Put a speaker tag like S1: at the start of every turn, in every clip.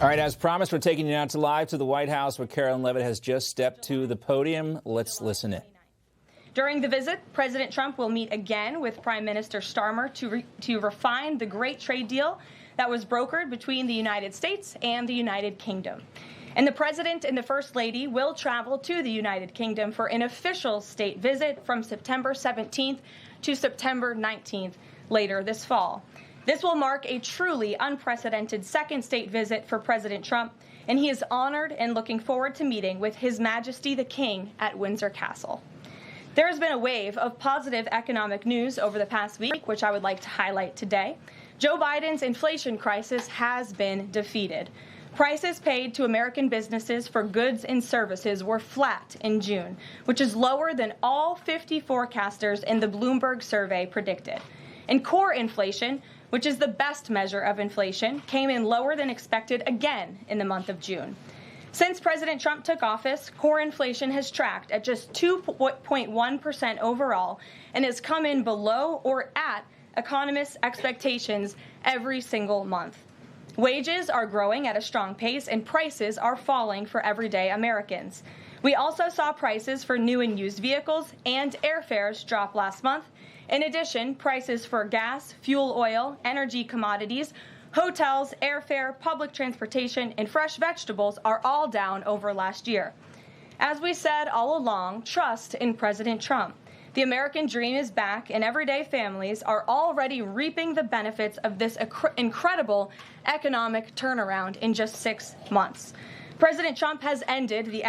S1: All right, as promised, we're taking you now to live to the White House where Karoline Leavitt has just stepped to the podium. Let's listen in.
S2: During the visit, President Trump will meet again with Prime Minister Starmer to refine the great trade deal that was brokered between the United States and the United Kingdom. And the President and the First Lady will travel to the United Kingdom for an official state visit from September 17th to September 19th later this fall. This will mark a truly unprecedented second state visit for President Trump, and he is honored and looking forward to meeting with His Majesty the King at Windsor Castle. There has been a wave of positive economic news over the past week, which I would like to highlight today. Joe Biden's inflation crisis has been defeated. Prices paid to American businesses for goods and services were flat in June, which is lower than all 50 forecasters in the Bloomberg survey predicted. And core inflation, which is the best measure of inflation, came in lower than expected again in the month of June. Since President Trump took office, core inflation has tracked at just 2.1% overall and has come in below or at economists' expectations every single month. Wages are growing at a strong pace and prices are falling for everyday Americans. We also saw prices for new and used vehicles and airfares drop last month. In addition, prices for gas, fuel oil, energy commodities, hotels, airfare, public transportation, and fresh vegetables are all down over last year. As we said all along, trust in President Trump. The American dream is back, and everyday families are already reaping the benefits of this incredible economic turnaround in just 6 months. President Trump has ended the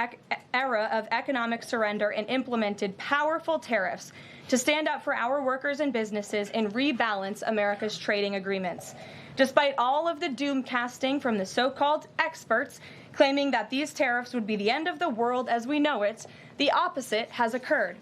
S2: era of economic surrender and implemented powerful tariffs to stand up for our workers and businesses and rebalance America's trading agreements. Despite all of the doom casting from the so-called experts claiming that these tariffs would be the end of the world as we know it, the opposite has occurred.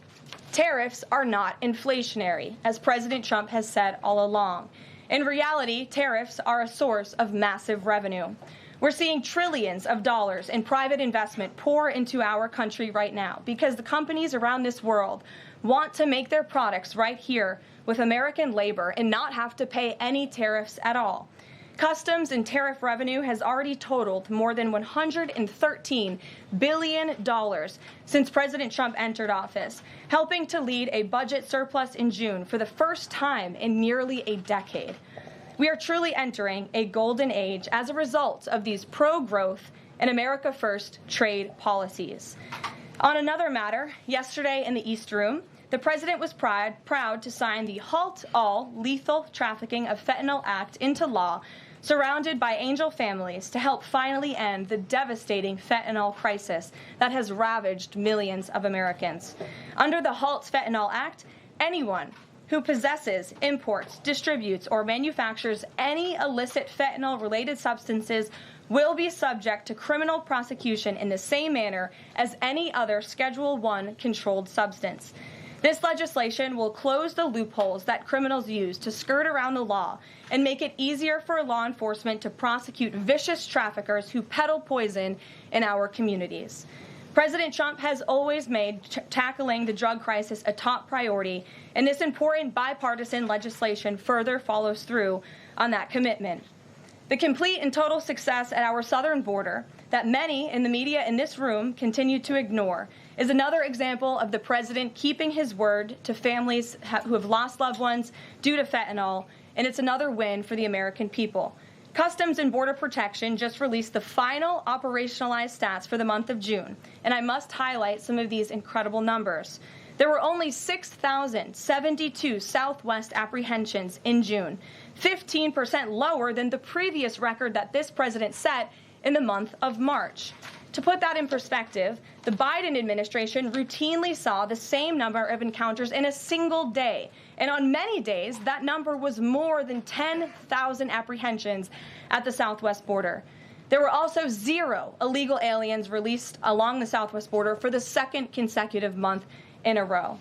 S2: Tariffs are not inflationary, as President Trump has said all along. In reality, tariffs are a source of massive revenue. We're seeing trillions of dollars in private investment pour into our country right now because the companies around this world want to make their products right here with American labor and not have to pay any tariffs at all. Customs and tariff revenue has already totaled more than $113 billion since President Trump entered office, helping to lead a budget surplus in June for the first time in nearly a decade. We are truly entering a golden age as a result of these pro-growth and America First trade policies. On another matter, yesterday in the East Room, the president was proud to sign the Halt All Lethal Trafficking of Fentanyl Act into law, surrounded by angel families to help finally end the devastating fentanyl crisis that has ravaged millions of Americans. Under the Halt Fentanyl Act, anyone who possesses, imports, distributes, or manufactures any illicit fentanyl-related substances will be subject to criminal prosecution in the same manner as any other Schedule I controlled substance. This legislation will close the loopholes that criminals use to skirt around the law and make it easier for law enforcement to prosecute vicious traffickers who peddle poison in our communities. President Trump has always made tackling the drug crisis a top priority, and this important bipartisan legislation further follows through on that commitment. The complete and total success at our southern border that many in the media in this room continue to ignore is another example of the president keeping his word to families who have lost loved ones due to fentanyl, and it's another win for the American people. Customs and Border Protection just released the final operationalized stats for the month of June, and I must highlight some of these incredible numbers. There were only 6,072 Southwest apprehensions in June, 15% lower than the previous record that this president set in the month of March. To put that in perspective, the Biden administration routinely saw the same number of encounters in a single day, and on many days, that number was more than 10,000 apprehensions at the southwest border. There were also 0 illegal aliens released along the southwest border for the second consecutive month in a row.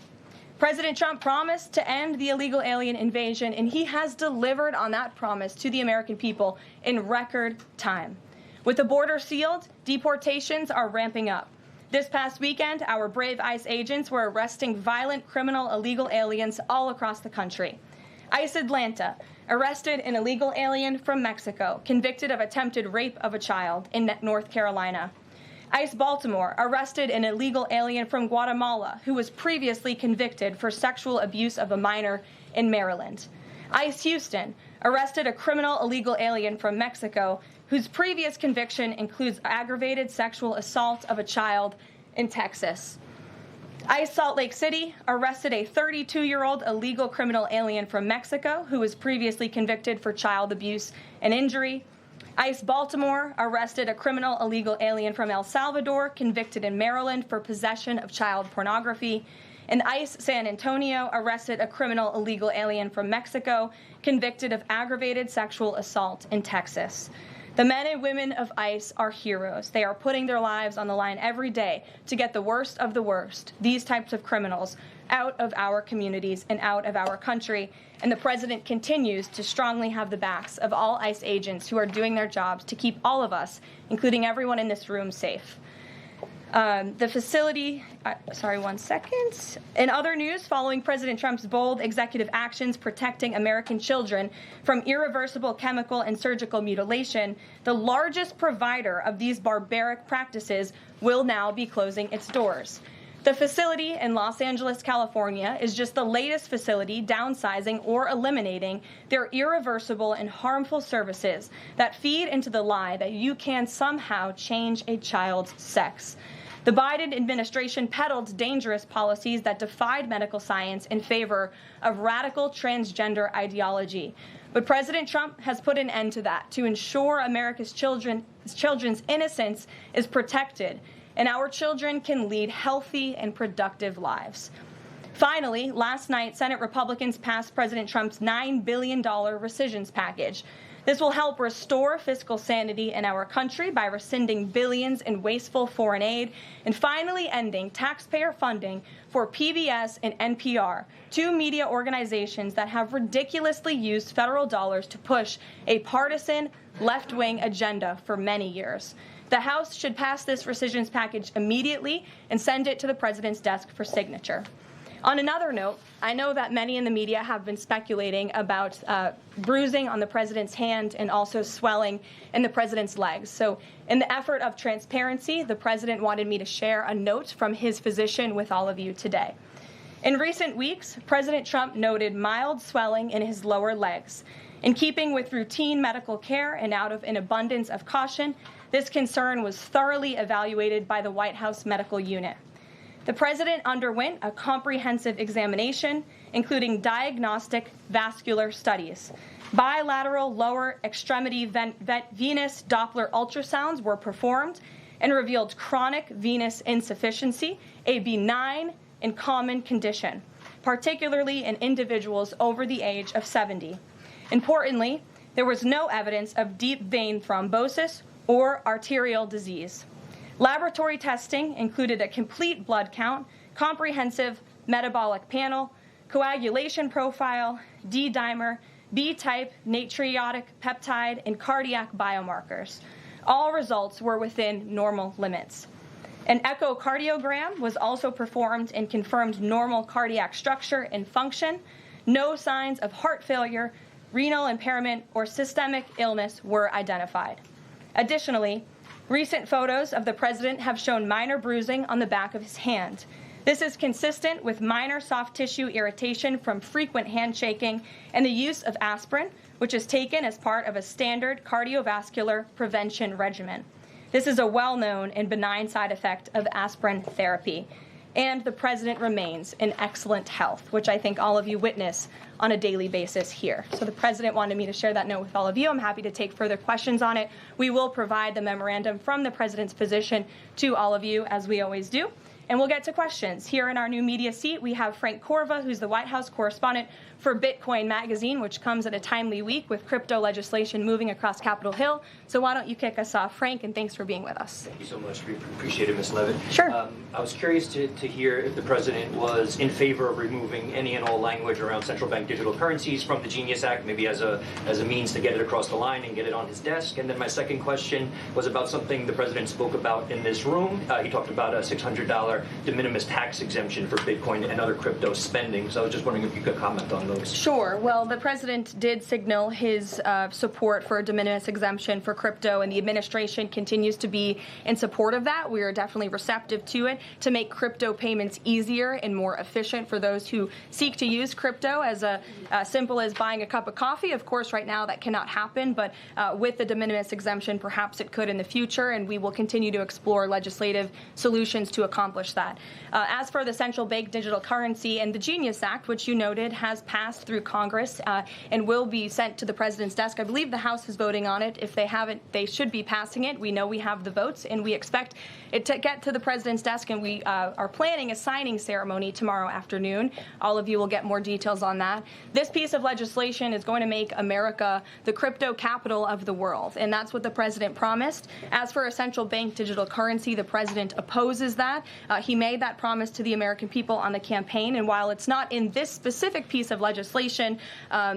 S2: President Trump promised to end the illegal alien invasion, and he has delivered on that promise to the American people in record time. With the border sealed, deportations are ramping up. This past weekend, our brave ICE agents were arresting violent criminal illegal aliens all across the country. ICE Atlanta arrested an illegal alien from Mexico convicted of attempted rape of a child in North Carolina. ICE Baltimore arrested an illegal alien from Guatemala who was previously convicted for sexual abuse of a minor in Maryland. ICE Houston arrested a criminal illegal alien from Mexico whose previous conviction includes aggravated sexual assault of a child in Texas. ICE Salt Lake City arrested a 32-year-old illegal criminal alien from Mexico who was previously convicted for child abuse and injury. ICE Baltimore arrested a criminal illegal alien from El Salvador convicted in Maryland for possession of child pornography. And ICE San Antonio arrested a criminal illegal alien from Mexico convicted of aggravated sexual assault in Texas. The men and women of ICE are heroes. They are putting their lives on the line every day to get the worst of the worst, these types of criminals, out of our communities and out of our country. And the president continues to strongly have the backs of all ICE agents who are doing their jobs to keep all of us, including everyone in this room, safe. The facility, one second. In other news, following President Trump's bold executive actions protecting American children from irreversible chemical and surgical mutilation, the largest provider of these barbaric practices will now be closing its doors. The facility in Los Angeles, California, is just the latest facility downsizing or eliminating their irreversible and harmful services that feed into the lie that you can somehow change a child's sex. The Biden administration peddled dangerous policies that defied medical science in favor of radical transgender ideology. But President Trump has put an end to that to ensure America's children's innocence is protected and our children can lead healthy and productive lives. Finally, last night, Senate Republicans passed President Trump's $9 billion rescissions package. This will help restore fiscal sanity in our country by rescinding billions in wasteful foreign aid and finally ending taxpayer funding for PBS and NPR, two media organizations that have ridiculously used federal dollars to push a partisan left-wing agenda for many years. The House should pass this rescissions package immediately and send it to the president's desk for signature. On another note, I know that many in the media have been speculating about bruising on the president's hand and also swelling in the president's legs. So in the effort of transparency, the president wanted me to share a note from his physician with all of you today. In recent weeks, President Trump noted mild swelling in his lower legs. In keeping with routine medical care and out of an abundance of caution, this concern was thoroughly evaluated by the White House medical unit. The president underwent a comprehensive examination, including diagnostic vascular studies. Bilateral lower extremity venous Doppler ultrasounds were performed and revealed chronic venous insufficiency, a benign and common condition, particularly in individuals over the age of 70. Importantly, there was no evidence of deep vein thrombosis or arterial disease. Laboratory testing included a complete blood count, comprehensive metabolic panel, coagulation profile, D-dimer, B-type natriuretic peptide, and cardiac biomarkers. All results were within normal limits. An echocardiogram was also performed and confirmed normal cardiac structure and function. No signs of heart failure, renal impairment, or systemic illness were identified. Additionally, recent photos of the president have shown minor bruising on the back of his hand. This is consistent with minor soft tissue irritation from frequent handshaking and the use of aspirin, which is taken as part of a standard cardiovascular prevention regimen. This is a well-known and benign side effect of aspirin therapy. And the president remains in excellent health, which I think all of you witness on a daily basis here. So the president wanted me to share that note with all of you. I'm happy to take further questions on it. We will provide the memorandum from the president's physician to all of you, as we always do. And we'll get to questions. Here in our new media seat, we have Frank Corva, who's the White House correspondent for Bitcoin Magazine, which comes at a timely week with crypto legislation moving across Capitol Hill. So why don't you kick us off, Frank, and thanks for being with us.
S3: Thank you so much. We appreciate it, Ms. Leavitt.
S2: Sure.
S3: I was curious to hear if the president was in favor of removing any and all language around central bank digital currencies from the Genius Act, maybe as a means to get it across the line and get it on his desk. And then my second question was about something the president spoke about in this room. He talked about a $600 their de minimis tax exemption for Bitcoin and other crypto spending. So I was just wondering if you could comment on those.
S2: Sure. Well, the president did signal his support for a de minimis exemption for crypto, and the administration continues to be in support of that. We are definitely receptive to it to make crypto payments easier and more efficient for those who seek to use crypto as simple as buying a cup of coffee. Of course, right now that cannot happen, but with the de minimis exemption, perhaps it could in the future, and we will continue to explore legislative solutions to accomplish that. As for the central bank digital currency and the Genius Act, which you noted has passed through Congress and will be sent to the president's desk. I believe the House is voting on it. If they haven't, they should be passing it. We know we have the votes, and we expect it to get to the president's desk, and we are planning a signing ceremony tomorrow afternoon. All of you will get more details on that. This piece of legislation is going to make America the crypto capital of the world, and that's what the president promised. As for a central bank digital currency, the president opposes that. He made that promise to the American people on the campaign, and while it's not in this specific piece of legislation,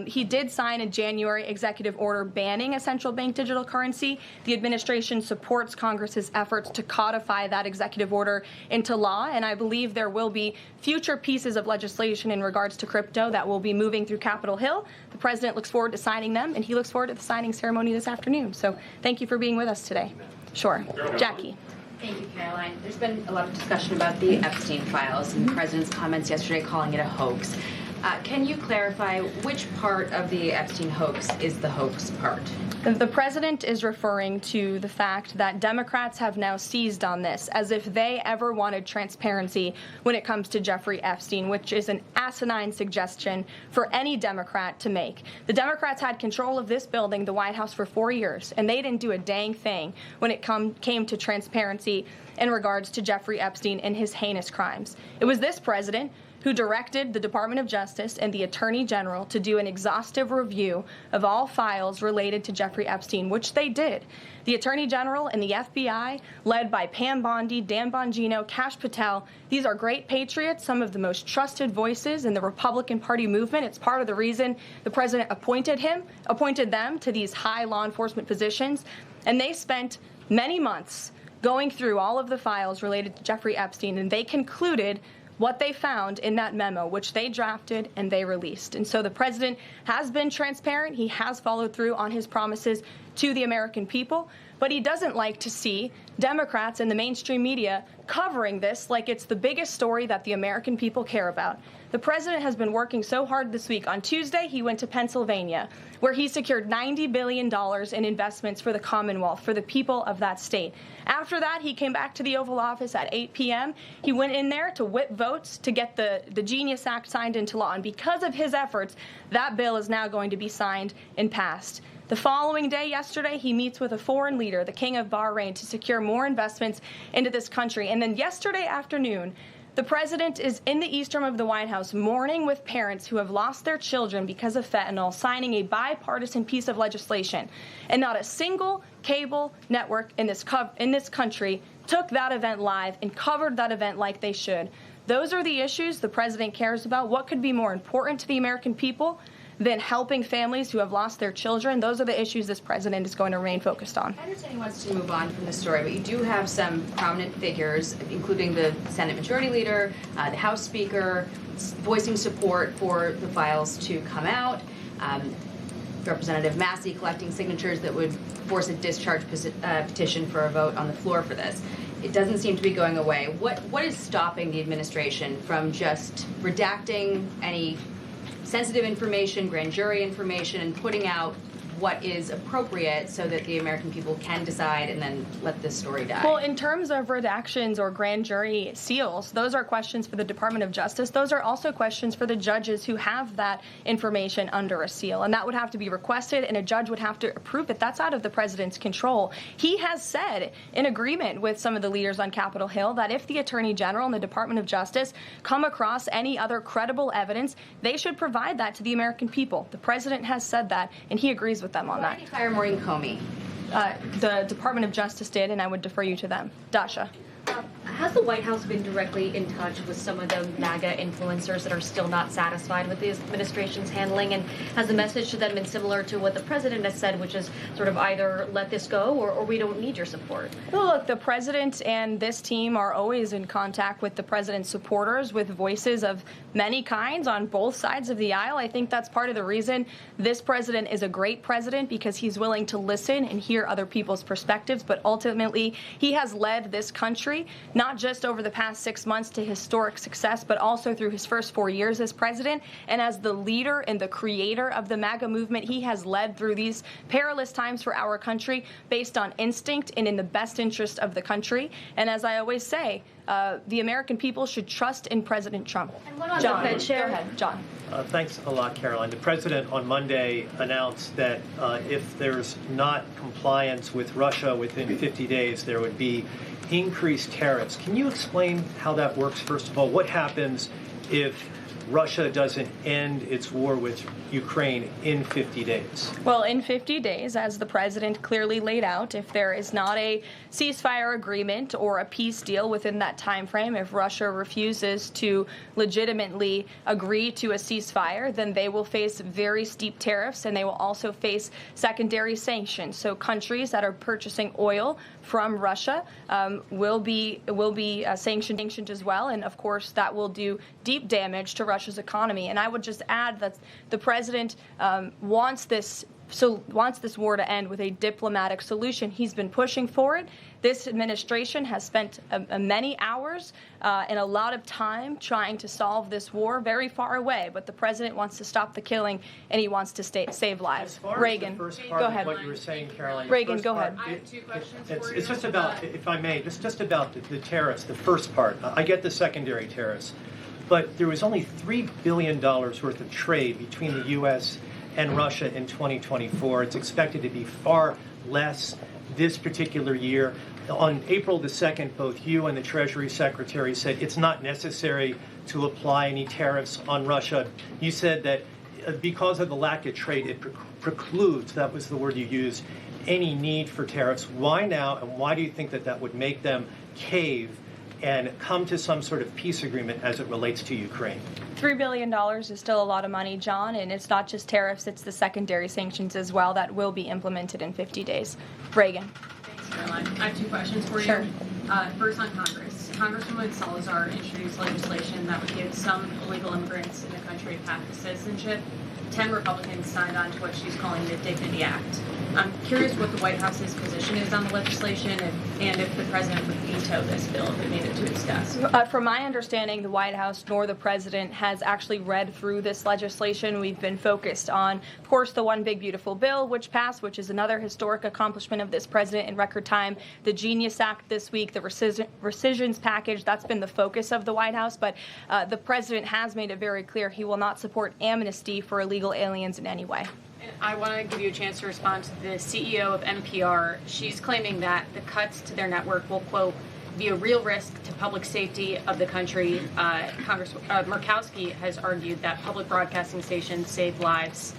S2: he did sign a January executive order banning a central bank digital currency. The administration supports Congress's efforts to codify that executive order into law, and I believe there will be future pieces of legislation in regards to crypto that will be moving through Capitol Hill. The president looks forward to signing them, and he looks forward to the signing ceremony this afternoon. So thank you for being with us today. Sure. Jackie.
S4: Thank you, Karoline. There's been a lot of discussion about the Epstein files and the president's comments yesterday calling it a hoax. Can you clarify which part of the Epstein hoax is the hoax part?
S2: The president is referring to the fact that Democrats have now seized on this as if they ever wanted transparency when it comes to Jeffrey Epstein, which is an asinine suggestion for any Democrat to make. The Democrats had control of this building, the White House, for 4 years, and they didn't do a dang thing when it came to transparency in regards to Jeffrey Epstein and his heinous crimes. It was this president who directed the Department of Justice and the Attorney General to do an exhaustive review of all files related to Jeffrey Epstein, which they did. The Attorney General and the FBI, led by Pam Bondi, Dan Bongino, Kash Patel, these are great patriots, some of the most trusted voices in the Republican Party movement. It's part of the reason the president appointed them to these high law enforcement positions, and they spent many months going through all of the files related to Jeffrey Epstein, and they concluded what they found in that memo, which they drafted and they released. And so the president has been transparent. He has followed through on his promises to the American people, but he doesn't like to see Democrats and the mainstream media covering this like it's the biggest story that the American people care about. The president has been working so hard this week. On Tuesday, he went to Pennsylvania, where he secured $90 billion in investments for the Commonwealth, for the people of that state. After that, he came back to the Oval Office at 8 p.m. He went in there to whip votes to get the Genius Act signed into law. And because of his efforts, that bill is now going to be signed and passed. The following day, yesterday, he meets with a foreign leader, the King of Bahrain, to secure more investments into this country. And then yesterday afternoon, the president is in the East Room of the White House mourning with parents who have lost their children because of fentanyl, signing a bipartisan piece of legislation. And not a single cable network in this country took that event live and covered that event like they should. Those are the issues the president cares about. What could be more important to the American people than helping families who have lost their children? Those are the issues this president is going to remain focused on.
S4: I understand he wants to move on from the story, but you do have some prominent figures, including the Senate Majority Leader, the House Speaker, voicing support for the files to come out. Representative Massey collecting signatures that would force a discharge petition for a vote on the floor for this. It doesn't seem to be going away. What is stopping the administration from just redacting any sensitive information, grand jury information, and putting out what is appropriate so that the American people can decide and then let this story die?
S2: Well, in terms of redactions or grand jury seals, those are questions for the Department of Justice. Those are also questions for the judges who have that information under a seal, and that would have to be requested, and a judge would have to approve it. That's out of the president's control. He has said, in agreement with some of the leaders on Capitol Hill, that if the Attorney General and the Department of Justice come across any other credible evidence, they should provide that to the American people. The president has said that, and he agrees with them on that.
S4: Why did you fire Maureen Comey?
S2: The Department of Justice did, and I would defer you to them. Dasha.
S5: Has the White House been directly in touch with some of the MAGA influencers that are still not satisfied with the administration's handling? And has the message to them been similar to what the president has said, which is sort of either let this go or we don't need your support?
S2: Well, look, the president and this team are always in contact with the president's supporters with voices of many kinds on both sides of the aisle. I think that's part of the reason this president is a great president, because he's willing to listen and hear other people's perspectives. But ultimately, he has led this country not just over the past 6 months to historic success, but also through his first 4 years as president. And as the leader and the creator of the MAGA movement, he has led through these perilous times for our country based on instinct and in the best interest of the country. And as I always say, the American people should trust in President Trump.
S5: And what on
S2: John,
S5: the Fed chair?
S2: Go ahead, John.
S6: Thanks a lot, Caroline. The president on Monday announced that if there's not compliance with Russia within 50 days, there would be increased tariffs. Can you explain how that works, first of all? What happens if Russia doesn't end its war with Ukraine in 50 days?
S2: Well, in 50 days, as the president clearly laid out, if there is not a ceasefire agreement or a peace deal within that time frame, if Russia refuses to legitimately agree to a ceasefire, then they will face very steep tariffs, and they will also face secondary sanctions. So countries that are purchasing oil from Russia will be sanctioned as well, and of course that will do deep damage to Russia's economy. And I would just add that the president wants this war to end with a diplomatic solution. He's been pushing for it. This administration has spent many hours and a lot of time trying to solve this war very far away, but the president wants to stop the killing, and he wants to save lives.
S6: As far
S2: Reagan,
S6: as the first part
S2: go
S6: of
S2: ahead.
S6: what you were saying, Caroline.
S2: Reagan, go
S6: part,
S2: ahead.
S7: I have two questions for you.
S6: It's just about, if I may, just about the tariffs, the first part. I get the secondary tariffs, but there was only $3 billion worth of trade between the U.S. and Russia in 2024. It's expected to be far less this particular year. On April the 2nd, both you and the Treasury Secretary said it's not necessary to apply any tariffs on Russia. You said that because of the lack of trade, it precludes, that was the word you used, any need for tariffs. Why now, and why do you think that that would make them cave and come to some sort of peace agreement as it relates to Ukraine?
S2: $3 billion is still a lot of money, John, and it's not just tariffs, it's the secondary sanctions as well that will be implemented in 50 days. Reagan.
S7: Thanks, Caroline. I have two questions for you.
S2: Sure.
S7: First on Congress. Congresswoman Salazar introduced legislation that would give some illegal immigrants in the country a path to citizenship. 10 Republicans signed on to what she's calling the Dignity Act. I'm curious what the White House's position is on the legislation and if the president would veto this bill if it made it to its desk.
S2: From my understanding, the White House nor the president has actually read through this legislation. We've been focused on, of course, the One Big Beautiful Bill, which passed, which is another historic accomplishment of this president in record time, the Genius Act this week, the rescissions package. That's been the focus of the White House. But the president has made it very clear he will not support amnesty for illegal aliens in any way.
S7: I want to give you a chance to respond to the CEO of NPR. She's claiming that the cuts to their network will, quote, be a real risk to public safety of the country. Murkowski has argued that public broadcasting stations save lives.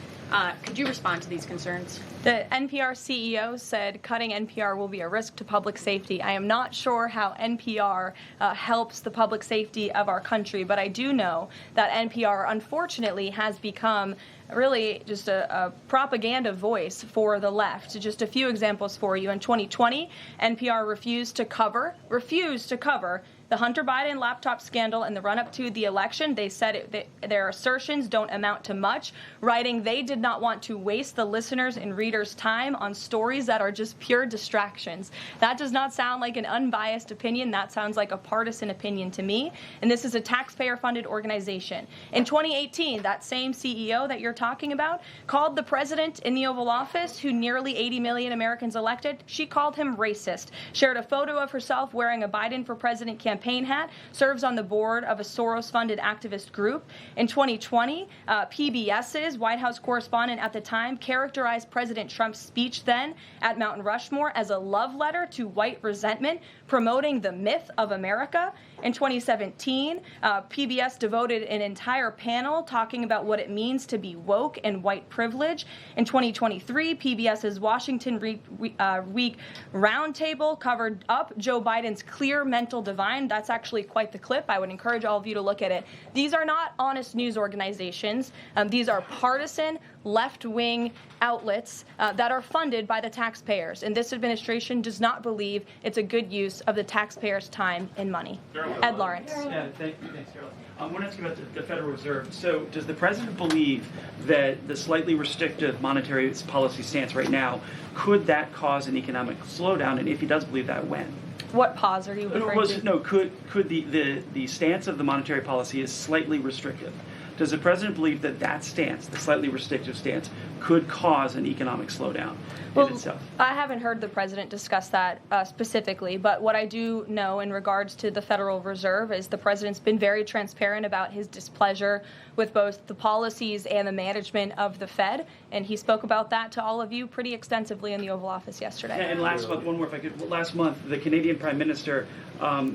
S7: Could you respond to these concerns?
S2: The NPR CEO said cutting NPR will be a risk to public safety. I am not sure how NPR helps the public safety of our country, but I do know that NPR, unfortunately, has become really just a propaganda voice for the left. Just a few examples for you. In 2020, NPR refused to cover the Hunter Biden laptop scandal in the run-up to the election. They said their assertions don't amount to much, writing they did not want to waste the listeners' and readers' time on stories that are just pure distractions. That does not sound like an unbiased opinion. That sounds like a partisan opinion to me. And this is a taxpayer-funded organization. In 2018, that same CEO that you're talking about called the president in the Oval Office, who nearly 80 million Americans elected, she called him racist, shared a photo of herself wearing a Biden for President campaign hat, serves on the board of a Soros-funded activist group. In 2020, PBS's White House correspondent at the time characterized President Trump's speech then at Mount Rushmore as a love letter to white resentment, promoting the myth of America. In 2017, PBS devoted an entire panel talking about what it means to be woke and white privilege. In 2023, PBS's Washington Week Roundtable covered up Joe Biden's clear mental divide CNN. That's actually quite the clip. I would encourage all of you to look at it. These are not honest news organizations. These are partisan, left-wing outlets that are funded by the taxpayers. And this administration does not believe it's a good use of the taxpayers' time and money. Ed Lawrence.
S8: Yeah, thanks, Caroline. I want to ask you about the Federal Reserve. So does the president believe that the slightly restrictive monetary policy stance right now, could that cause an economic slowdown? And if he does believe that, when?
S2: What pause are you referring to?
S8: No, could the stance of the monetary policy is slightly restrictive? Does the president believe that that stance, the slightly restrictive stance, could cause an economic slowdown in itself?
S2: I haven't heard the president discuss that specifically, but what I do know in regards to the Federal Reserve is the president's been very transparent about his displeasure with both the policies and the management of the Fed, and he spoke about that to all of you pretty extensively in the Oval Office yesterday.
S8: And last month, one more if I could. Last month, the Canadian Prime Minister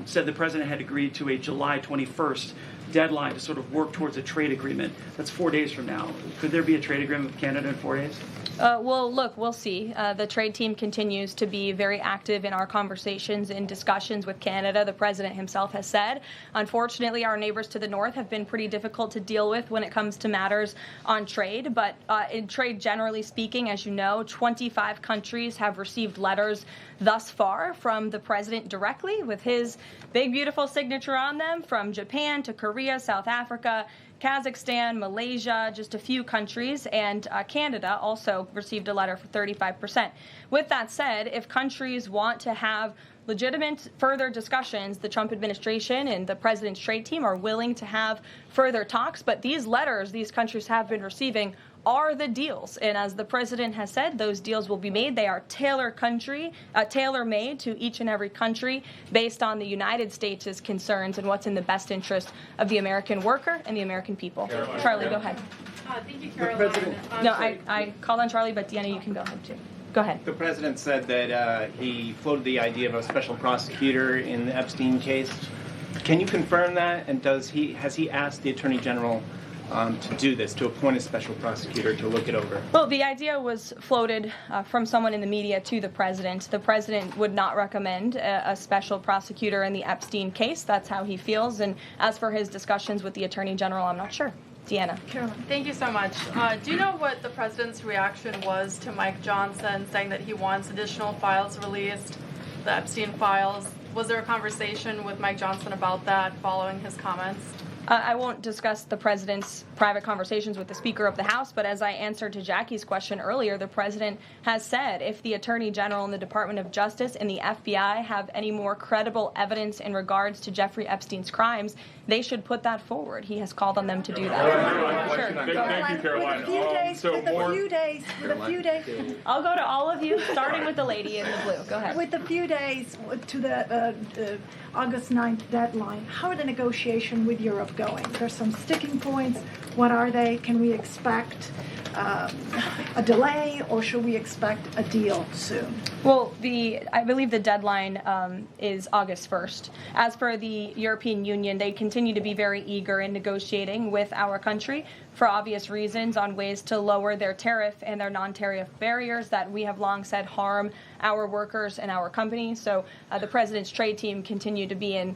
S8: said the president had agreed to a July 21st deadline to sort of work towards a trade agreement. That's 4 days from now. Could there be a trade agreement with Canada in 4 days?
S2: Well, look, we'll see. The trade team continues to be very active in our conversations and discussions with Canada. The president himself has said, unfortunately, our neighbors to the north have been pretty difficult to deal with when it comes to matters on trade. But in trade, generally speaking, as you know, 25 countries have received letters thus far from the president directly with his big, beautiful signature on them, from Japan to Korea, South Africa, Kazakhstan, Malaysia, just a few countries, and Canada also received a letter for 35%. With that said, if countries want to have legitimate further discussions, the Trump administration and the president's trade team are willing to have further talks, but these letters these countries have been receiving are the deals. And as the president has said, those deals will be made. They are tailor-made to each and every country based on the United States' concerns and what's in the best interest of the American worker and the American people. Charlie, go ahead.
S7: Thank you, Caroline.
S2: No, I called on Charlie, but Deanna, you can go ahead too. Go ahead.
S9: The president said that he floated the idea of a special prosecutor in the Epstein case. Can you confirm that? And has he asked the Attorney General to do this, to appoint a special prosecutor to look it over?
S2: Well, the idea was floated from someone in the media to the president. The president would not recommend a special prosecutor in the Epstein case. That's how he feels. And as for his discussions with the Attorney General, I'm not sure. Deanna.
S10: Caroline. Thank you so much. Do you know what the president's reaction was to Mike Johnson saying that he wants additional files released, the Epstein files? Was there a conversation with Mike Johnson about that following his comments?
S2: I won't discuss the president's private conversations with the Speaker of the House, but as I answered to Jackie's question earlier, the president has said if the Attorney General and the Department of Justice and the FBI have any more credible evidence in regards to Jeffrey Epstein's crimes, they should put that forward. He has called on them to do that.
S11: Sure. Thank you, Caroline.
S12: With a few days.
S2: I'll go to all of you, starting with the lady in the blue. Go ahead.
S12: With a few days to the August 9th deadline, how are the negotiations with Europe going? There's some sticking points. What are they? Can we expect a delay, or should we expect a deal soon?
S2: Well, I believe the deadline is August 1st. As for the European Union, they continue to be very eager in negotiating with our country for obvious reasons on ways to lower their tariff and their non-tariff barriers that we have long said harm our workers and our companies. So the president's trade team continue to be in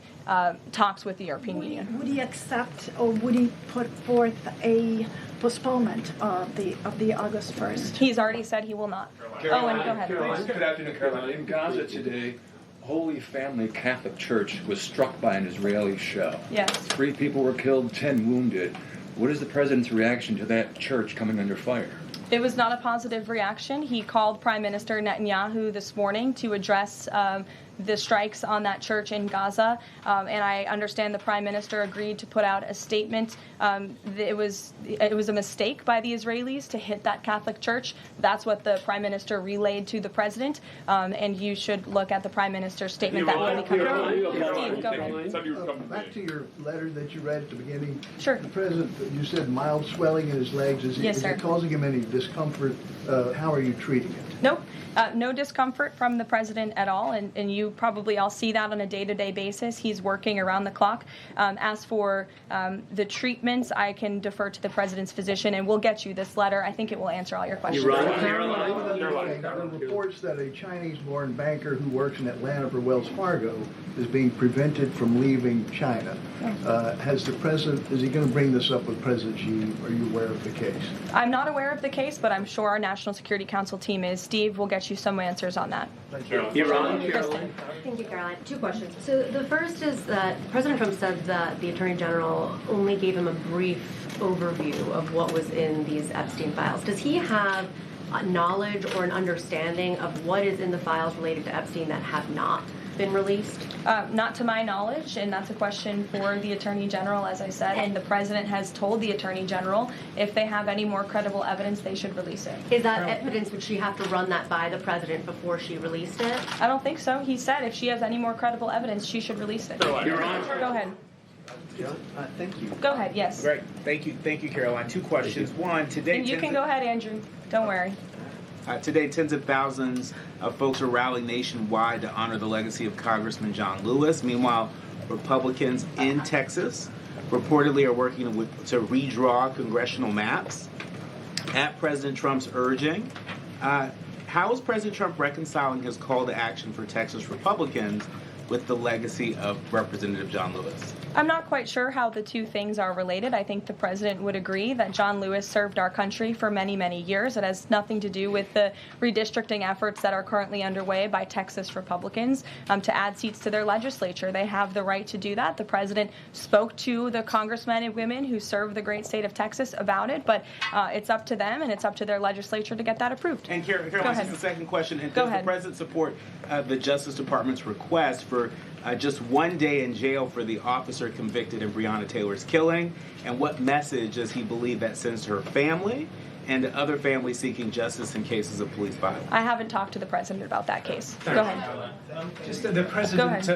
S2: talks with the European Union.
S12: Would he accept, or would he put forth a postponement of the August 1st?
S2: He's already said he will not. Owen, go ahead.
S11: Good afternoon, Caroline. In Gaza today, Holy Family Catholic Church was struck by an Israeli shell.
S2: Yes.
S11: 3 people were killed, 10 wounded. What is the president's reaction to that church coming under fire?
S2: It was not a positive reaction. He called Prime Minister Netanyahu this morning to address the strikes on that church in Gaza, and I understand the Prime Minister agreed to put out a statement. It was a mistake by the Israelis to hit that Catholic church. That's what the Prime Minister relayed to the President, and you should look at the Prime Minister's statement that will be coming out. Steve, go ahead.
S13: Back to your letter that you read at the beginning.
S2: Sure.
S13: The President, you said mild swelling in his legs. Is it causing him any discomfort? How are you treating it?
S2: Nope. No discomfort from the president at all, and you probably all see that on a day-to-day basis. He's working around the clock. As for the treatments, I can defer to the president's physician, and we'll get you this letter. I think it will answer all your questions.
S13: There are reports that a Chinese-born banker who works in Atlanta for Wells Fargo is being prevented from leaving China. Is he going to bring this up with President Xi? Are you aware of the case?
S2: I'm not aware of the case, but I'm sure our National Security Council team is. Steve will get you some answers on that.
S13: Thank you.
S2: Kristen.
S14: Thank you, Caroline. Two questions. So the first is that President Trump said that the Attorney General only gave him a brief overview of what was in these Epstein files. Does he have knowledge or an understanding of what is in the files related to Epstein that have not been released?
S2: Not to my knowledge, and that's a question for the Attorney General, as I said, and the President has told the Attorney General if they have any more credible evidence, they should release it.
S14: Is that evidence, would she have to run that by the President before she released it?
S2: I don't think so. He said if she has any more credible evidence, she should release it.
S15: Your Honor.
S2: Go ahead.
S15: Thank you.
S2: Go ahead, yes.
S15: Great. Thank you, Caroline. Two questions. One, today...
S2: You can go ahead, Andrew. Don't worry.
S15: Today, tens of thousands of folks are rallying nationwide to honor the legacy of Congressman John Lewis. Meanwhile, Republicans in Texas reportedly are working to redraw congressional maps at President Trump's urging. How is President Trump reconciling his call to action for Texas Republicans with the legacy of Representative John Lewis?
S2: I'm not quite sure how the two things are related. I think the president would agree that John Lewis served our country for many, many years. It has nothing to do with the redistricting efforts that are currently underway by Texas Republicans to add seats to their legislature. They have the right to do that. The president spoke to the congressmen and women who serve the great state of Texas about it, but it's up to them and it's up to their legislature to get that approved.
S15: And Caroline, this is the second question. And does the president support the Justice Department's request for just 1 day in jail for the officer convicted in Breonna Taylor's killing? And what message does he believe that sends to her family and to other families seeking justice in cases of police violence?
S2: I haven't talked to the president about that case. Go ahead.
S16: Just the president,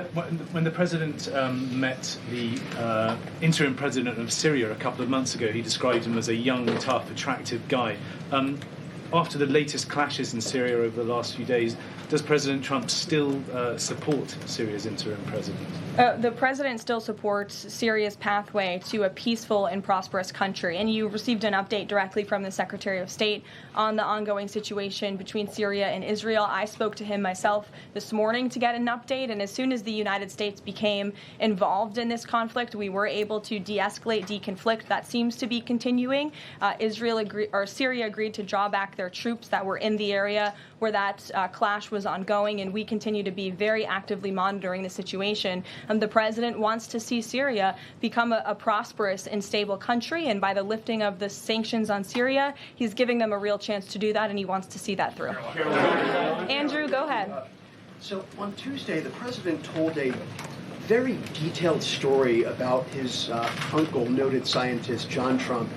S16: when the president met the interim president of Syria a couple of months ago, he described him as a young, tough, attractive guy. After the latest clashes in Syria over the last few days, does President Trump still support Syria's interim president?
S2: The president still supports Syria's pathway to a peaceful and prosperous country. And you received an update directly from the Secretary of State on the ongoing situation between Syria and Israel. I spoke to him myself this morning to get an update. And as soon as the United States became involved in this conflict, we were able to de-escalate, deconflict. That seems to be continuing. Syria agreed to draw back their troops that were in the area where that clash was ongoing, and we continue to be very actively monitoring the situation. The president wants to see Syria become a prosperous and stable country, and by the lifting of the sanctions on Syria, he's giving them a real chance to do that, and he wants to see that through. Andrew, go ahead.
S17: So on Tuesday, the president told a very detailed story about his uncle, noted scientist John Trump,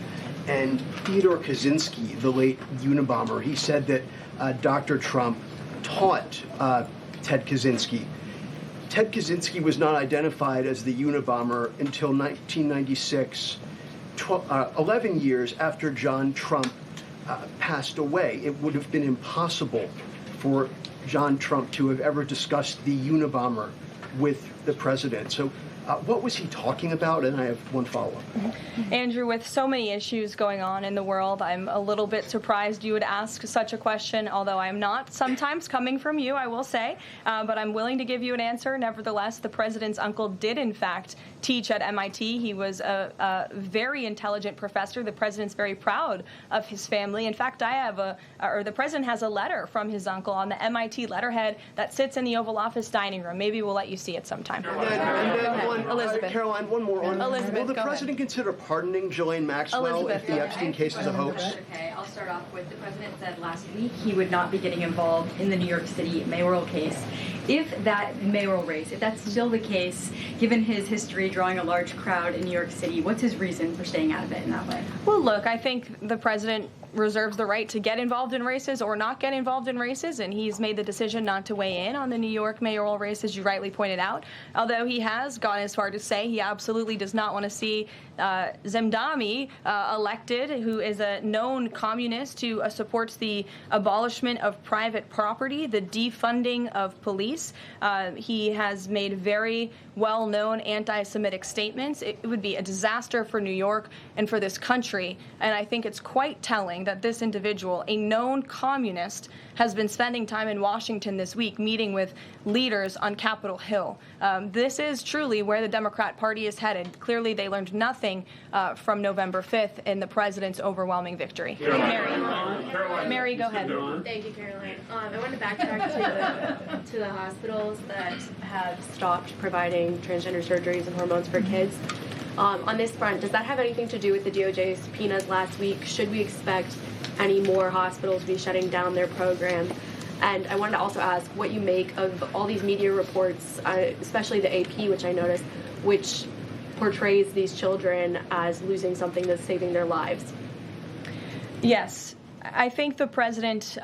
S17: and Theodore Kaczynski, the late Unabomber. He said that Dr. Trump taught Ted Kaczynski. Ted Kaczynski was not identified as the Unabomber until 1996, 11 years after John Trump passed away. It would have been impossible for John Trump to have ever discussed the Unabomber with the president. So what was he talking about? And I have one follow-up.
S2: Andrew, with so many issues going on in the world, I'm a little bit surprised you would ask such a question, although I'm not sometimes coming from you, I will say. But I'm willing to give you an answer. Nevertheless, the president's uncle did, in fact, teach at MIT. He was a very intelligent professor. The president's very proud of his family. In fact, the president has a letter from his uncle on the MIT letterhead that sits in the Oval Office dining room. Maybe we'll let you see it sometime. Elizabeth.
S17: Caroline, one more on
S2: Elizabeth,
S17: will the president consider pardoning Ghislaine Maxwell if the Epstein case is a hoax?
S18: Okay, I'll start off with the president said last week he would not be getting involved in the New York City mayoral case. If that mayoral race, if that's still the case, given his history drawing a large crowd in New York City, what's his reason for staying out of it in that way?
S2: Well, look, I think the president reserves the right to get involved in races or not get involved in races, and he's made the decision not to weigh in on the New York mayoral race, as you rightly pointed out, although he has gone as far to say he absolutely does not want to see Zemdami elected, who is a known communist who supports the abolishment of private property, the defunding of police. He has made very well-known anti-Semitic statements. It would be a disaster for New York and for this country, and I think it's quite telling that this individual, a known communist, has been spending time in Washington this week meeting with leaders on Capitol Hill. This is truly where the Democrat Party is headed. Clearly, they learned nothing from November 5th in the president's overwhelming victory. Mary, go ahead.
S14: Thank you, Caroline. I want to backtrack to the hospitals that have stopped providing transgender surgeries and hormones for kids. On this front, does that have anything to do with the DOJ's subpoenas last week? Should we expect any more hospitals to be shutting down their program? And I wanted to also ask what you make of all these media reports, especially the AP, which I noticed, which portrays these children as losing something that's saving their lives.
S2: Yes, I think the president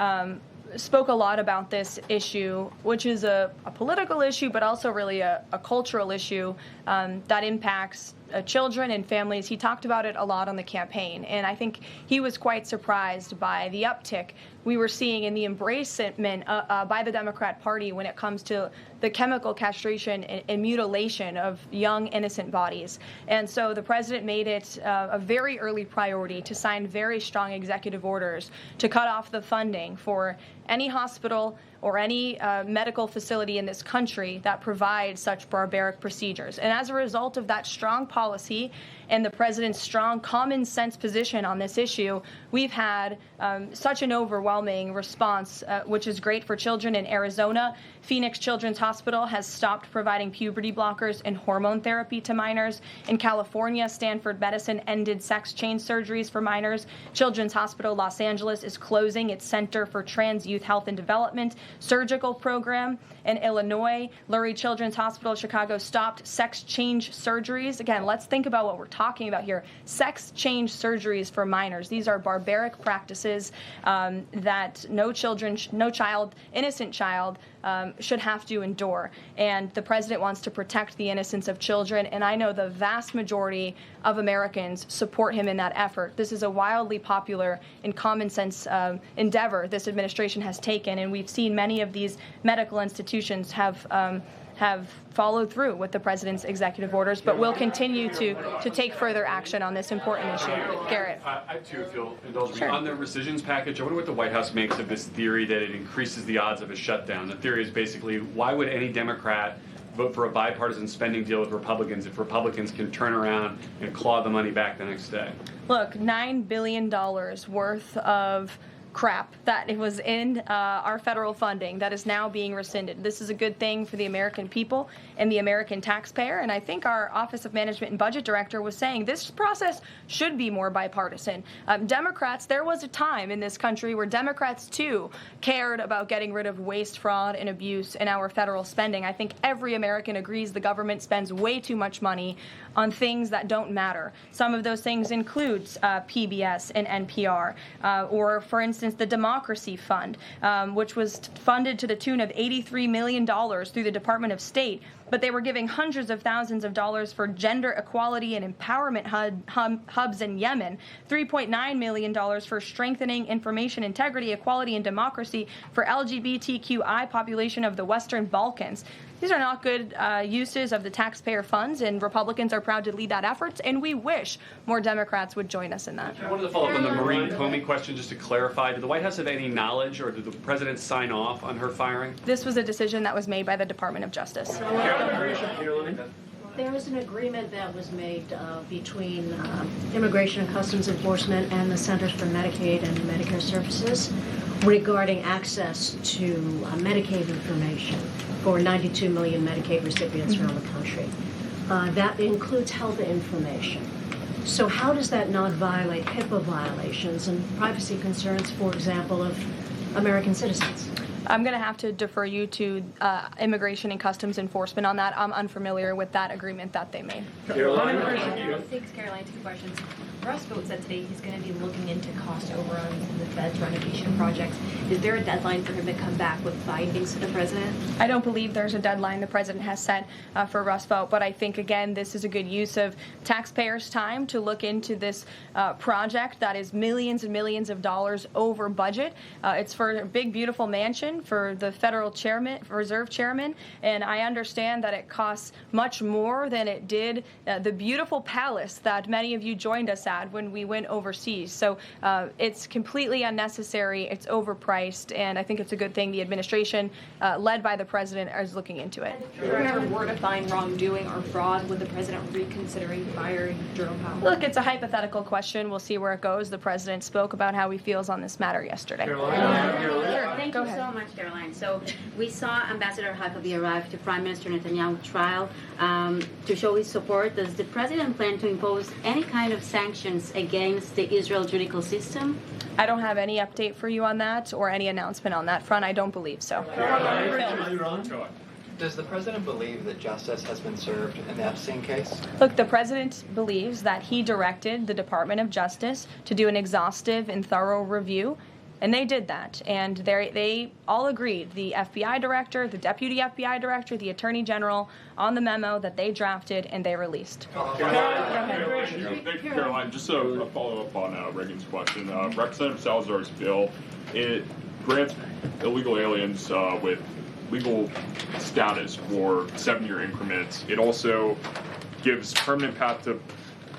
S2: spoke a lot about this issue, which is a political issue, but also really a cultural issue that impacts children and families. He talked about it a lot on the campaign, and I think he was quite surprised by the uptick we were seeing in the embracement by the Democrat Party when it comes to the chemical castration and mutilation of young, innocent bodies. And so the president made it a very early priority to sign very strong executive orders to cut off the funding for any hospital or any medical facility in this country that provides such barbaric procedures. And as a result of that strong policy and the president's strong common sense position on this issue, we've had such an overwhelming response, which is great for children in Arizona. Phoenix Children's Hospital has stopped providing puberty blockers and hormone therapy to minors. In California, Stanford Medicine ended sex change surgeries for minors. Children's Hospital Los Angeles is closing its Center for Trans Youth Health and Development surgical program. In Illinois, Lurie Children's Hospital Chicago stopped sex change surgeries. Again, let's think about what we're talking about here. Sex change surgeries for minors. These are barbaric practices that no child, innocent child, should have to endure. And the president wants to protect the innocence of children, and I know the vast majority of Americans support him in that effort. This is a wildly popular and common sense endeavor this administration has taken, and we've seen many of these medical institutions have followed through with the president's executive orders, but will continue to take further action on this important issue. Garrett.
S19: I too, if you'll indulge me.
S2: Sure.
S19: On the rescissions package, I wonder what the White House makes of this theory that it increases the odds of a shutdown. The theory is basically, why would any Democrat vote for a bipartisan spending deal with Republicans if Republicans can turn around and claw the money back the next day?
S2: Look, $9 billion worth of crap that it was in our federal funding that is now being rescinded. This is a good thing for the American people and the American taxpayer, and I think our Office of Management and Budget Director was saying this process should be more bipartisan. Democrats, there was a time in this country where Democrats too cared about getting rid of waste, fraud, and abuse in our federal spending. I think every American agrees the government spends way too much money on things that don't matter. Some of those things include PBS and NPR, or for instance, the Democracy Fund, which was funded to the tune of $83 million through the Department of State, but they were giving hundreds of thousands of dollars for gender equality and empowerment hubs in Yemen, $3.9 million for strengthening information integrity, equality, and democracy for LGBTQI population of the Western Balkans. These are not good uses of the taxpayer funds, and Republicans are proud to lead that effort, and we wish more Democrats would join us in that.
S19: I wanted to follow up on the Maureen Comey question just to clarify. Did the White House have any knowledge, or did the president sign off on her firing?
S2: This was a decision that was made by the Department of Justice.
S20: There was an agreement that was made between Immigration and Customs Enforcement and the Centers for Medicaid and Medicare Services regarding access to Medicaid information for 92 million Medicaid recipients around the country. That includes health information. So how does that not violate HIPAA violations and privacy concerns, for example, of American citizens?
S2: I'm going to have to defer you to Immigration and Customs Enforcement on that. I'm unfamiliar with that agreement that they made.
S5: Thanks, Caroline. 2 questions. Russ Vought said today he's going to be looking into cost overruns in the Fed's renovation projects. Is there a deadline for him to come back with findings to the president?
S2: I don't believe there's a deadline the president has set for Russ Vought, but I think, again, this is a good use of taxpayers' time to look into this project that is millions and millions of dollars over budget. It's for a big, beautiful mansion for the federal reserve chairman, and I understand that it costs much more than it did the beautiful palace that many of you joined us at when we went overseas. So it's completely unnecessary, it's overpriced, and I think it's a good thing the administration, led by the president, is looking into it.
S5: If there ever were to find wrongdoing or fraud, would the president reconsidering firing Jerome Powell?
S2: Look, it's a hypothetical question. We'll see where it goes. The president spoke about how he feels on this matter yesterday.
S21: Sure. Thank you so much, Caroline. So we saw Ambassador Huckabee arrive to Prime Minister Netanyahu's trial to show his support. Does the president plan to impose any kind of sanctions against the Israel judicial system?
S2: I don't have any update for you on that or any announcement on that front. I don't believe so.
S22: Does the president believe that justice has been served in the Epstein case?
S2: Look, the president believes that he directed the Department of Justice to do an exhaustive and thorough review, and they did that. And they all agreed, the FBI director, the deputy FBI director, the attorney general, on the memo that they drafted and they released.
S23: Thank you, Caroline. Just a follow-up on Reagan's question. Representative Salazar's bill, it grants illegal aliens with legal status for 7-year increments. It also gives permanent path to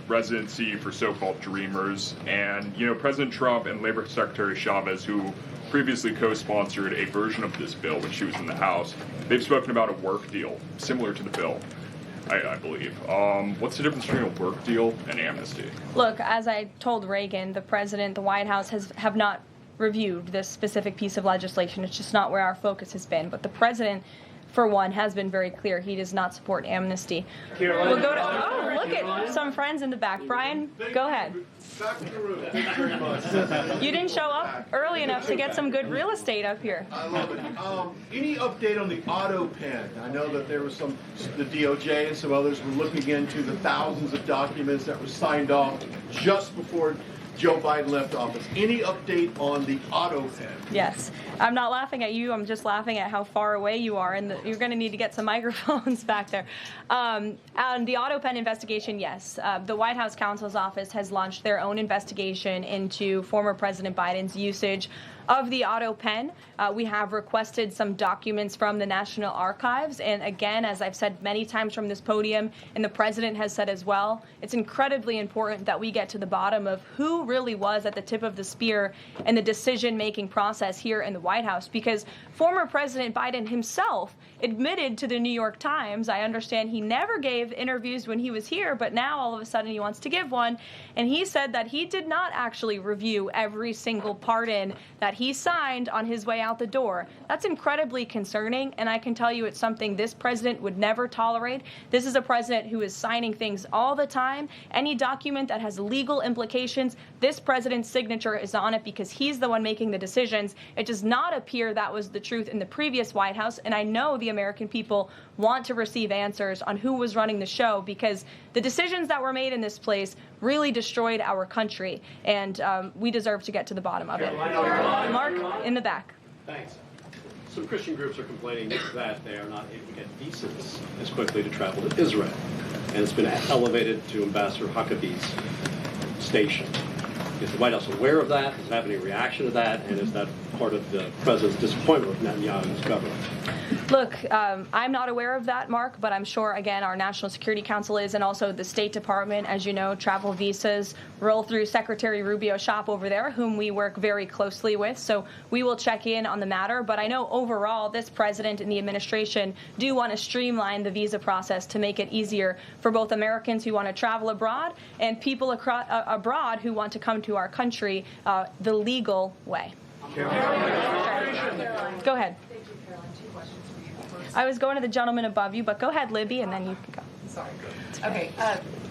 S23: residency for so-called dreamers. And, President Trump and Labor Secretary Chavez, who previously co-sponsored a version of this bill when she was in the House, they've spoken about a work deal similar to the bill, I believe. What's the difference between a work deal and amnesty?
S2: Look, as I told Reagan, the president, the White House have not reviewed this specific piece of legislation. It's just not where our focus has been. But the president, for one, has been very clear he does not support amnesty. We'll go to, look at some friends in the back. Brian, go ahead. You didn't show up early enough to get some good real estate up here.
S24: I love it. Any update on the auto pen? I know that there was the DOJ and some others were looking into the thousands of documents that were signed off just before Joe Biden left office. Any update on the auto pen?
S2: Yes. I'm not laughing at you. I'm just laughing at how far away you are, and you're going to need to get some microphones back there. On the auto pen investigation, yes. The White House counsel's office has launched their own investigation into former President Biden's usage of the auto pen. We have requested some documents from the National Archives. And again, as I've said many times from this podium, and the president has said as well, it's incredibly important that we get to the bottom of who really was at the tip of the spear in the decision-making process here in the White House. Because former President Biden himself admitted to the New York Times, I understand he never gave interviews when he was here, but now all of a sudden he wants to give one. And he said that he did not actually review every single pardon that he signed on his way out the door. That's incredibly concerning, and I can tell you it's something this president would never tolerate. This is a president who is signing things all the time. Any document that has legal implications, this president's signature is on it because he's the one making the decisions. It does not appear that was the truth in the previous White House, and I know the American people want to receive answers on who was running the show because the decisions that were made in this place really destroyed our country, and we deserve to get to the bottom of it. Mark, in the back.
S25: Thanks. Some Christian groups are complaining that they are not able to get visas as quickly to travel to Israel, and it's been elevated to Ambassador Huckabee's station. Is the White House aware of that? Does it have any reaction to that? And is that part of the president's disappointment with Netanyahu's government?
S2: Look, I'm not aware of that, Mark, but I'm sure, again, our National Security Council is, and also the State Department. As you know, travel visas roll through Secretary Rubio's shop over there, whom we work very closely with. So we will check in on the matter. But I know overall this president and the administration do want to streamline the visa process to make it easier for both Americans who want to travel abroad and people abroad who want to come to our country the legal way. Go ahead. I was going to the gentleman above you, but go ahead, Libby, and then you can go.
S26: Sorry. Okay.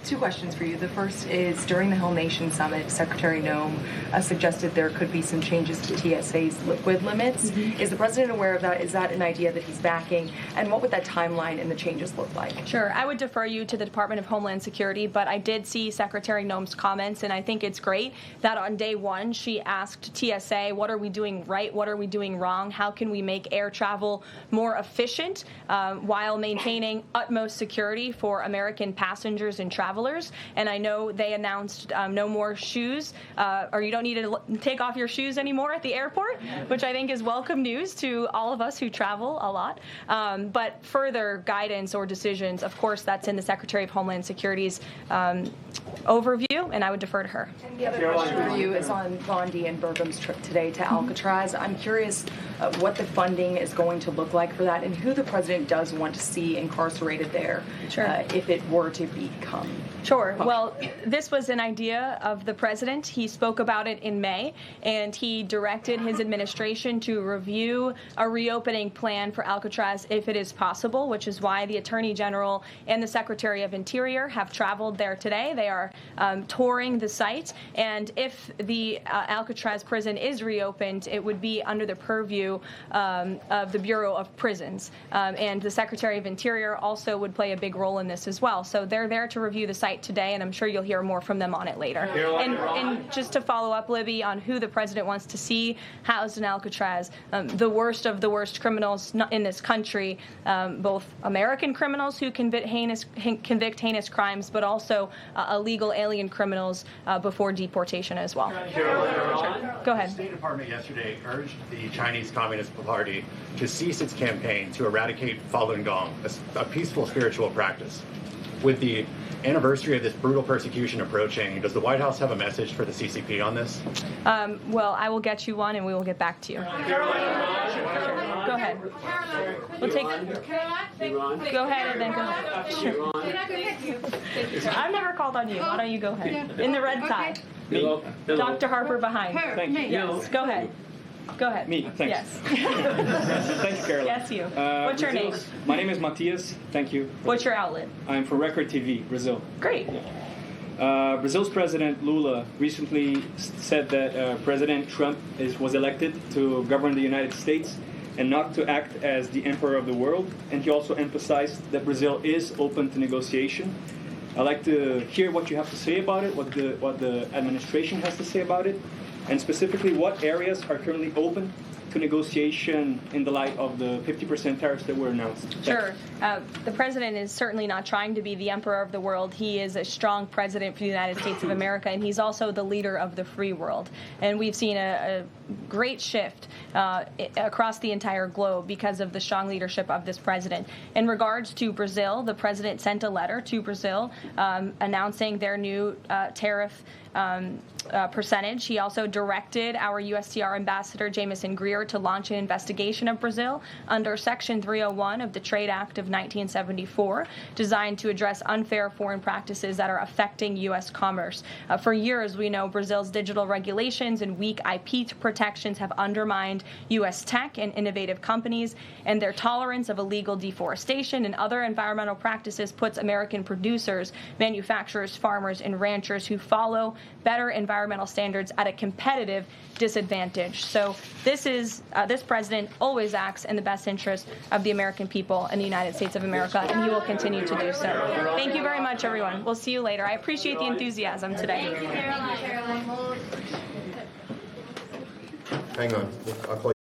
S1: Two questions for you. The first is, during the Hill Nation Summit, Secretary Noem suggested there could be some changes to TSA's liquid limits. Mm-hmm. Is the president aware of that? Is that an idea that he's backing? And what would that timeline and the changes look like?
S2: Sure. I would defer you to the Department of Homeland Security, but I did see Secretary Noem's comments, and I think it's great that on day one she asked TSA, what are we doing right? What are we doing wrong? How can we make air travel more efficient while maintaining utmost security for American passengers and travelers? And I know they announced no more shoes, or you don't need to take off your shoes anymore at the airport, which I think is welcome news to all of us who travel a lot. But further guidance or decisions, of course, that's in the Secretary of Homeland Security's overview, and I would defer to her.
S1: And the other question for you is on Bondi and Burgum's trip today to Alcatraz. I'm curious what the funding is going to look like for that, and who the president does want to see incarcerated there, if it were to become.
S2: Sure. Well, this was an idea of the president. He spoke about it in May, and he directed his administration to review a reopening plan for Alcatraz if it is possible, which is why the Attorney General and the Secretary of Interior have traveled there today. They are touring the site, and if the Alcatraz prison is reopened, it would be under the purview of the Bureau of Prisons, and the Secretary of Interior also would play a big role in this as well. So they're there to review the site today, and I'm sure you'll hear more from them on it later. And just to follow up, Libby, on who the president wants to see housed in Alcatraz, the worst of the worst criminals in this country, both American criminals who convict heinous crimes, but also illegal alien criminals before deportation as well. Go ahead.
S3: The State Department yesterday urged the Chinese Communist Party to cease its campaign to eradicate Falun Gong, a peaceful spiritual practice. With the anniversary of this brutal persecution approaching, does the White House have a message for the CCP on this?
S2: Well, I will get you one, and we will get back to you. Go ahead. We'll take. Go ahead, and then go ahead. Sure. I've never called on you. Why don't you go ahead? In the red tie.
S4: Hello.
S2: Dr. Harper behind.
S4: Thank you.
S2: Yes. Go ahead. Go ahead.
S4: Me, thanks.
S2: Yes.
S4: Thank you, Caroline.
S2: Yes, you. What's your name?
S4: My name is Matias. Thank you.
S2: What's your outlet?
S4: I'm from Record TV, Brazil.
S2: Great.
S4: Brazil's President Lula recently said that President Trump was elected to govern the United States and not to act as the emperor of the world. And he also emphasized that Brazil is open to negotiation. I'd like to hear what you have to say about it, what the administration has to say about it, and specifically what areas are currently open to negotiation in the light of the 50% tariffs that were announced.
S2: Sure. The president is certainly not trying to be the emperor of the world. He is a strong president for the United States of America, and he's also the leader of the free world. And we've seen a great shift across the entire globe because of the strong leadership of this president. In regards to Brazil, the president sent a letter to Brazil announcing their new tariff percentage. He also directed our USTR ambassador, Jameson Greer, to launch an investigation of Brazil under Section 301 of the Trade Act of 1974, designed to address unfair foreign practices that are affecting U.S. commerce. For years, we know Brazil's digital regulations and weak IP protections have undermined U.S. tech and innovative companies, and their tolerance of illegal deforestation and other environmental practices puts American producers, manufacturers, farmers, and ranchers who follow better environmental standards at a competitive disadvantage. So this president always acts in the best interest of the American people and the United States of America, and he will continue to do so. Thank you very much, everyone. We'll see you later. I appreciate the enthusiasm today.
S6: Hang on. I'll call you.